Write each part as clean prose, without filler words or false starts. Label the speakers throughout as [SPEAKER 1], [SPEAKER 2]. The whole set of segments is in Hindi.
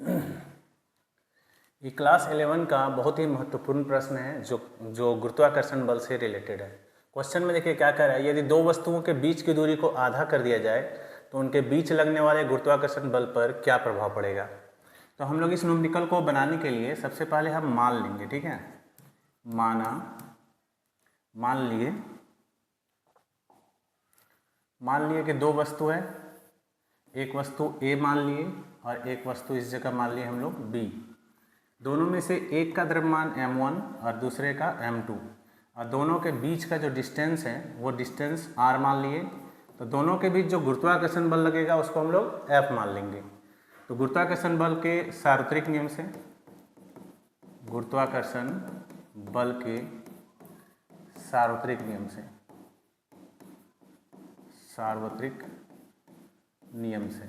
[SPEAKER 1] ये क्लास 11 का बहुत ही महत्वपूर्ण प्रश्न है जो गुरुत्वाकर्षण बल से रिलेटेड है। क्वेश्चन में देखिए क्या कह रहा है, यदि दो वस्तुओं के बीच की दूरी को आधा कर दिया जाए तो उनके बीच लगने वाले गुरुत्वाकर्षण बल पर क्या प्रभाव पड़ेगा। तो हम लोग इस न्यूमेरिकल को बनाने के लिए सबसे पहले हम मान लेंगे, ठीक है। मान लिए कि दो वस्तु है, एक वस्तु A मान लिए और एक वस्तु इस जगह मान लिए हम लोग B। दोनों में से एक का द्रव्यमान m1 और दूसरे का m2 और दोनों के बीच का जो डिस्टेंस है वो डिस्टेंस r मान लिए। तो दोनों के बीच जो गुरुत्वाकर्षण बल लगेगा उसको हम लोग F मान लेंगे। तो गुरुत्वाकर्षण बल के सार्वत्रिक नियम से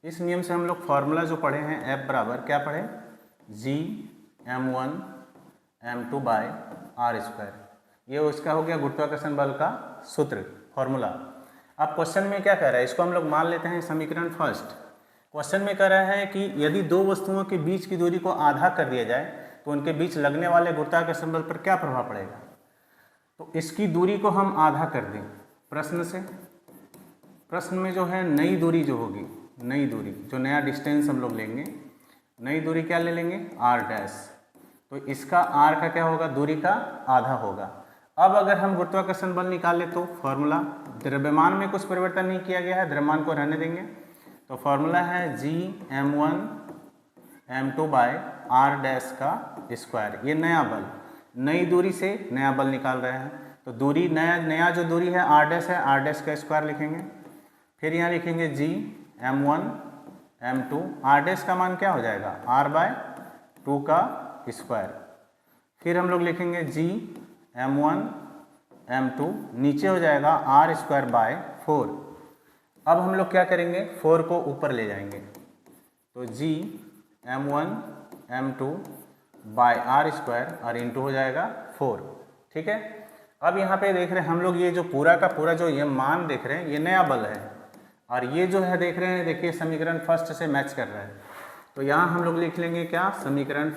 [SPEAKER 1] इस नियम से हम लोग फॉर्मूला जो पढ़े हैं F बराबर क्या पढ़े, G m1 m2 by r square. ये उसका हो गया गुरुत्वाकर्षण बल का सूत्र फॉर्मूला। अब क्वेश्चन में क्या कह रहा है, इसको हम लोग मान लेते हैं समीकरण फर्स्ट। क्वेश्चन में कह रहा है कि यदि दो वस्तुओं के बीच की दूरी को आधा कर दिया जाए तो उनके बीच लगने वाले गुरुत्वाकर्षण बल पर क्या प्रभाव पड़ेगा। तो इसकी दूरी को हम आधा कर दें प्रश्न में जो है नई दूरी जो होगी, नई दूरी जो नया डिस्टेंस हम लोग लेंगे, नई दूरी क्या ले लेंगे r डैश। तो इसका r का क्या होगा, दूरी का आधा होगा। अब अगर हम गुरुत्वाकर्षण बल निकाल ले तो फॉर्मूला, द्रव्यमान में कुछ परिवर्तन नहीं किया गया है, द्रव्यमान को रहने देंगे। तो फॉर्मूला है G m1 m2 by r dash का स्क्वायर। ये नया बल, नई दूरी से नया बल निकाल रहे हैं। तो दूरी नया जो दूरी है r डैश है, r डैश का स्क्वायर लिखेंगे। फिर यहाँ लिखेंगे G m1 m2, r dash का मान क्या हो जाएगा r बाय 2 का स्क्वायर। फिर हम लोग लिखेंगे G m1 m2, नीचे हो जाएगा r स्क्वायर बाय 4। अब हम लोग क्या करेंगे, 4 को ऊपर ले जाएंगे। तो G m1 m2 by r square और इंटू हो जाएगा 4, ठीक है। अब यहाँ पे देख रहे हैं हम लोग, ये जो पूरा का पूरा जो ये मान देख रहे हैं ये नया बल है और ये जो है देख रहे हैं, देखिए समीकरण फर्स्ट से मैच कर रहा है। तो यहाँ हम लोग लिख लेंगे क्या, समीकरण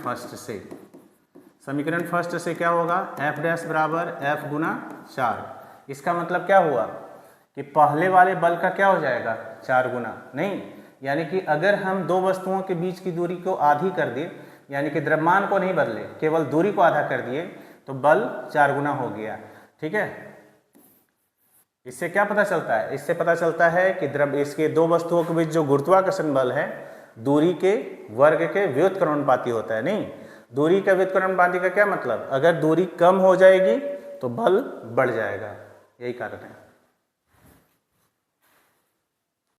[SPEAKER 1] फर्स्ट से क्या होगा, F डैश बराबर F गुना 4। इसका मतलब क्या हुआ कि पहले वाले बल का क्या हो जाएगा 4 गुना, नहीं, यानी कि अगर हम दो वस्तुओं के बीच की दूरी को आधी कर दिए, यानी कि द्रव्यमान को नहीं बदले, केवल दूरी को आधा कर दिए, तो बल 4 गुना हो गया, ठीक है। इससे क्या पता चलता है, इससे पता चलता है कि इसके दो वस्तुओं के बीच जो गुरुत्वाकर्षण बल है दूरी के वर्ग के व्युत्क्रमणुपाती होता है। नहीं, दूरी का व्युत्क्रमणुपाती का क्या मतलब, अगर दूरी कम हो जाएगी तो बल बढ़ जाएगा, यही कारण है।